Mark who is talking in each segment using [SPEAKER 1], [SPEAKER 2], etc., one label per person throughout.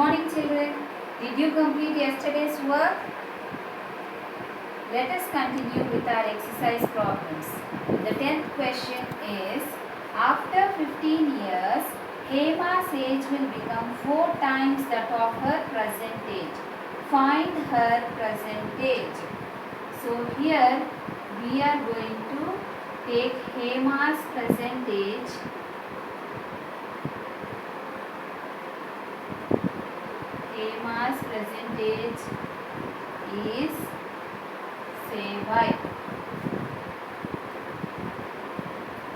[SPEAKER 1] morning, children. Did you complete yesterday's work? Let us continue with our exercise problems. The 10th question is, after 15 years, Hema's age will become 4 times that of her present age. Find her present age. So here we are going to take Hema's present age. Hema's present age is, say, Y.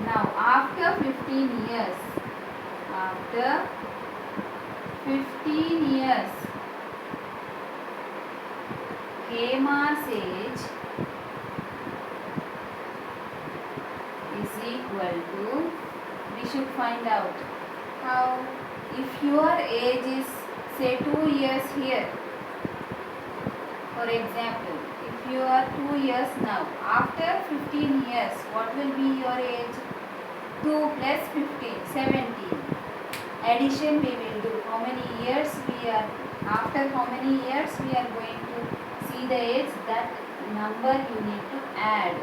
[SPEAKER 1] Now after 15 years, Hema's age is equal to, we should find out how. If your age is, say, 2 years here, for example, if you are 2 years now, after 15 years, what will be your age? 2 plus 15, 17. Addition we will do. How many years we are, after how many years we are going to see the age, that number you need to add.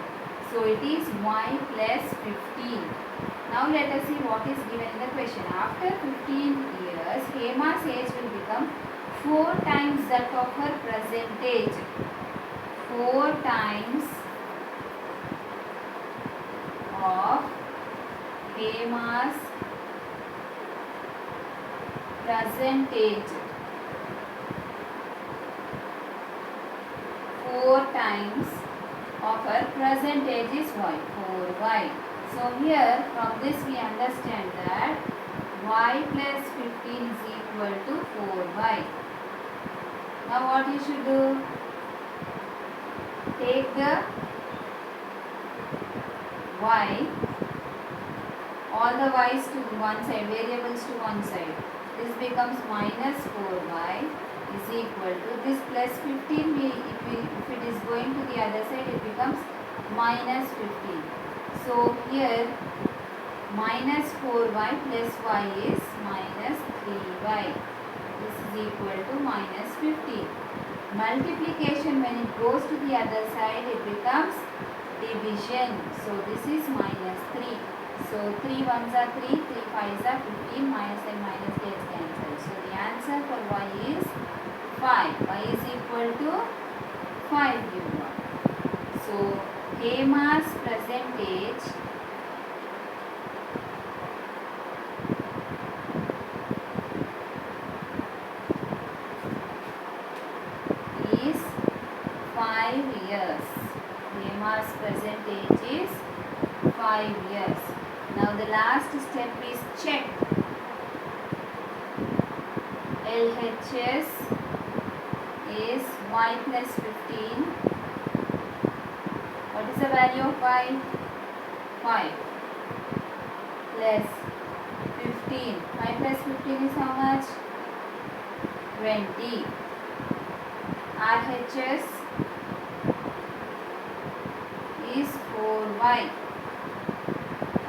[SPEAKER 1] So it is Y plus 15. Now let us see what is given in the question. After 15 years, Hema's age will become 4 times that of her present age. 4 times of Hema's present age. 4 times of her present age is Y. 4Y. So here from this we understand that Y plus 15 is equal to 4Y. Now what you should do? Take the Y, all the Y's to one side, variables to one side. This becomes minus 4Y is equal to this plus 15. If it is going to the other side, it becomes minus 15. So here minus 4Y plus Y is minus 3Y. This is equal to minus 15. Multiplication, when it goes to the other side, it becomes division. So this is minus 3. So 3 ones are 3, 3 5s are 15, minus and minus gets cancelled. So the answer for Y is 5. Y is equal to 5 given. So Hema's present age is 5 years. Hema's present age is 5 years. Now the last step is check. LHS is Y plus 15. What is the value of Y? 5 plus 15. 5 plus 15 is how much? 20. RHS is 4Y.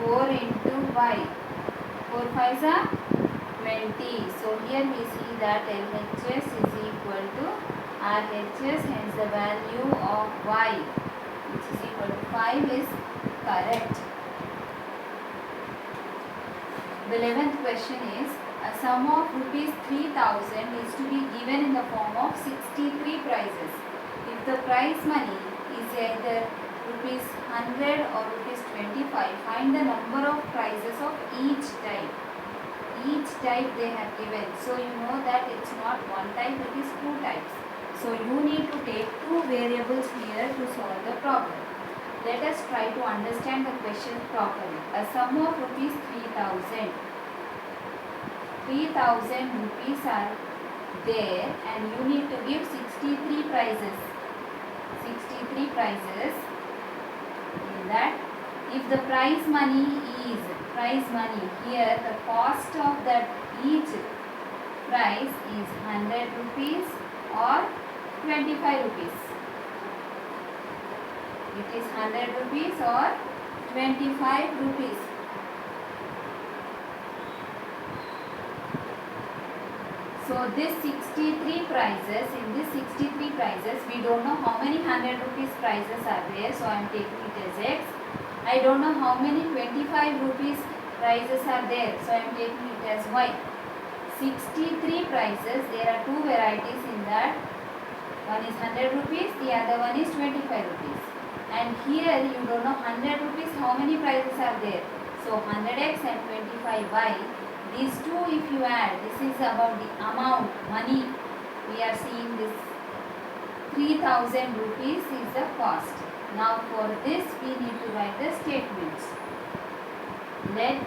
[SPEAKER 1] 4 into Y. 4 5s are 20. So here we see that LHS is equal to RHS, hence the value of Y, which is equal to 5, is correct. The 11th question is, a sum of rupees 3000 is to be given in the form of 63 prizes. If the prize money is either rupees 100 or rupees 25, find the number of prizes of each type. Each type they have given. So you know that it's not one type, it is 2 types. So you need to take 2 variables here to solve the problem. Let us try to understand the question properly. A sum of rupees 3000. 3000 rupees are there and you need to give 63 prizes. 63 prizes. In that, if the prize money here, the cost of that each prize is 100 rupees or 25 rupees. It is 100 rupees or 25 rupees. So this 63 prices, in this 63 prices, we don't know how many 100 rupees prices are there. So I am taking it as X. I don't know how many 25 rupees prices are there. So I am taking it as Y. 63 prices, there are two varieties in that. One is 100 rupees, the other one is 25 rupees. And here you don't know 100 rupees how many prices are there. So 100x and 25y. These two if you add, this is about the amount, money. We are seeing this 3000 rupees is the cost. Now for this we need to write the statements. Let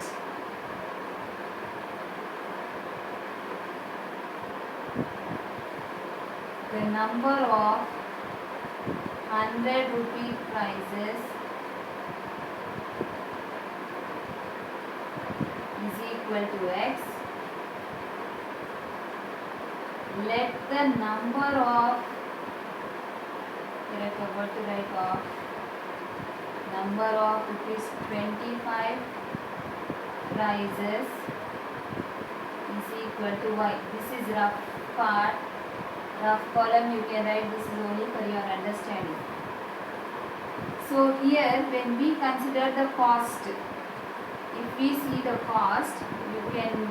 [SPEAKER 1] the number of 100 rupee prices is equal to X. Let the number of, here I forgot to write off, number of rupees 25 prices is equal to Y. This is rough part, rough column you can write, this is only for your understanding. So here when we consider the cost, if we see the cost, you can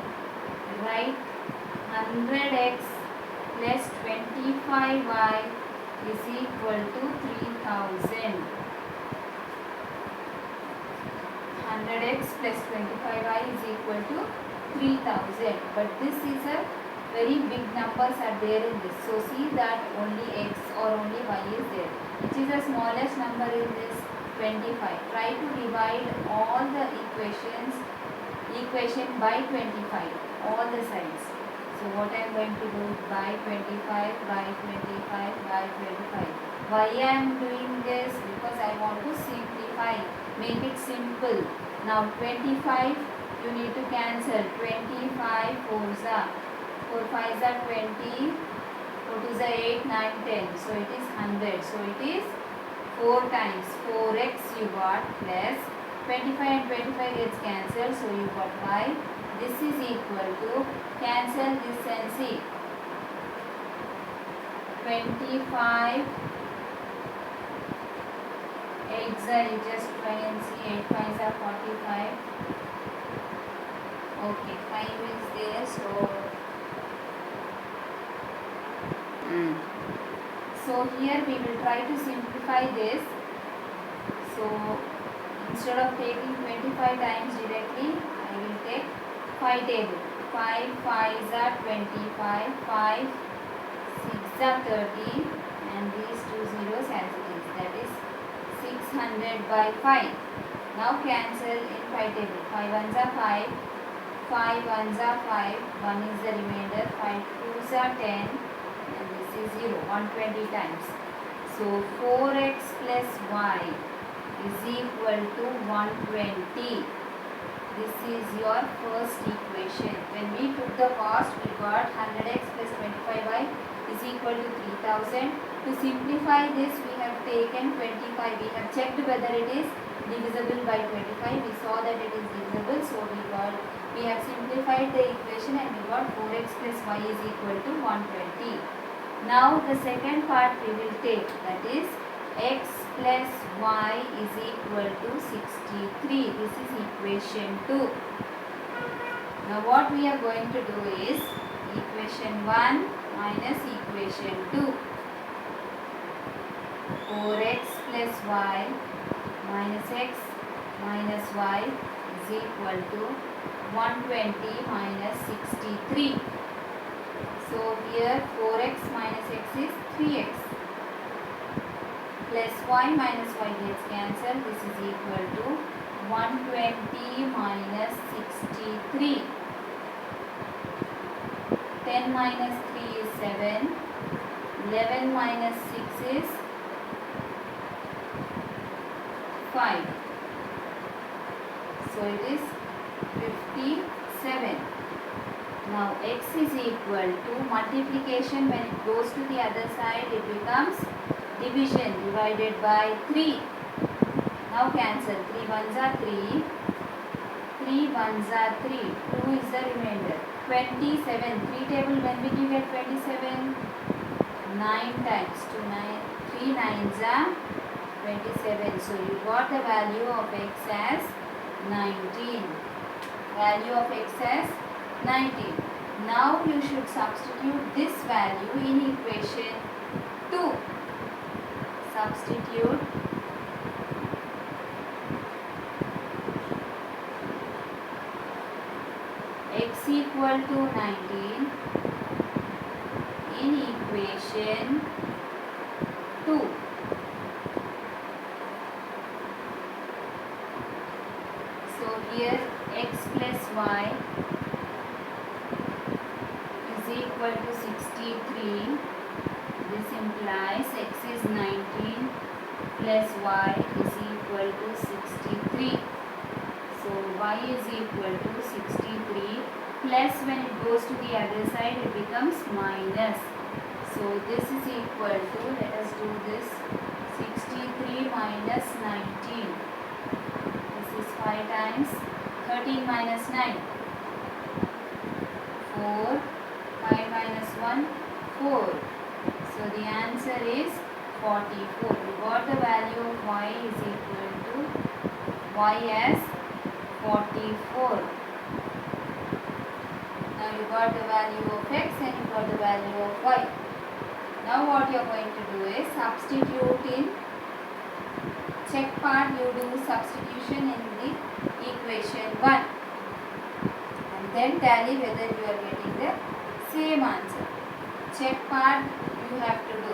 [SPEAKER 1] write 100x plus 25y is equal to 3000. 100x plus 25y is equal to 3000. But this is a very big numbers are there in this. So see that only x or only y is there. Which is the smallest number in this? 25. Try to divide all the equation by 25, all the sides. So what I am going to do, by 25, by 25, by 25. Why I am doing this? Because I want to simplify, make it simple. Now 25 you need to cancel. 25 4s are 4 5s are 20, 4 2s are 8, 9, 10. So it is 100. So it is 4 times 4x you got plus 25 and 25 gets cancelled. So you got y. This is equal to, cancel this and see, 25 8s are, you just try and see, 8 5s are 45. Okay, 5 is there, so so here we will try to simplify this. So instead of taking 25 times directly, I will take 5 table. 5 5s are 25, 5 6s are 30, and these two zeros as it is, that is 600 by 5. Now cancel in 5 table. 5 1s are 5, 5 1s are 5, 1 is the remainder, 5 2s are 10, and this is 0, 120 times. So 4x plus y is equal to 120. This is your first equation. When we took the cost, we got 100x plus 25y is equal to 3000. To simplify this, we have taken 25. We have checked whether it is divisible by 25. We saw that it is divisible, so we have simplified the equation and we got 4x plus y is equal to 120. Now the second part we will take, that is x plus y is equal to 63. This is equation 2. Now what we are going to do is equation 1 minus equation 2. 4x plus y minus x minus y is equal to 120 minus 63. So here 4x minus x is 3x. Plus y minus y gets cancelled. This is equal to 120 minus 63. 10 minus 3 is 7. 11 minus 6 is 5. So it is 57. Now x is equal to multiplication. When it goes to the other side, it becomes division, divided by 3. Now cancel. 3 1s are 3. 3 1s are 3. 2 is the remainder. 27. 3 table, when will you get 27? 9 times 2, 9. 3 nines are 27. So you got the value of x as 19. Value of x as 19. Now you should substitute this value in equation 2. Substitute x equal to 19 in equation 2. So here x plus y is equal to 63. This implies x is 19 plus y is equal to 63. So y is equal to 63 plus, when it goes to the other side it becomes minus. So this is equal to, let us do this, 63 minus 19. This is 5 times 13 minus 9. 4. 5 minus 1, 4. So the answer is 44. We got the value of y is equal to y as 44. Now you got the value of x and you got the value of y. Now what you are going to do is substitute in check part. You do substitution in the equation 1 and then tally whether you are getting the same answer. Check part you have to do.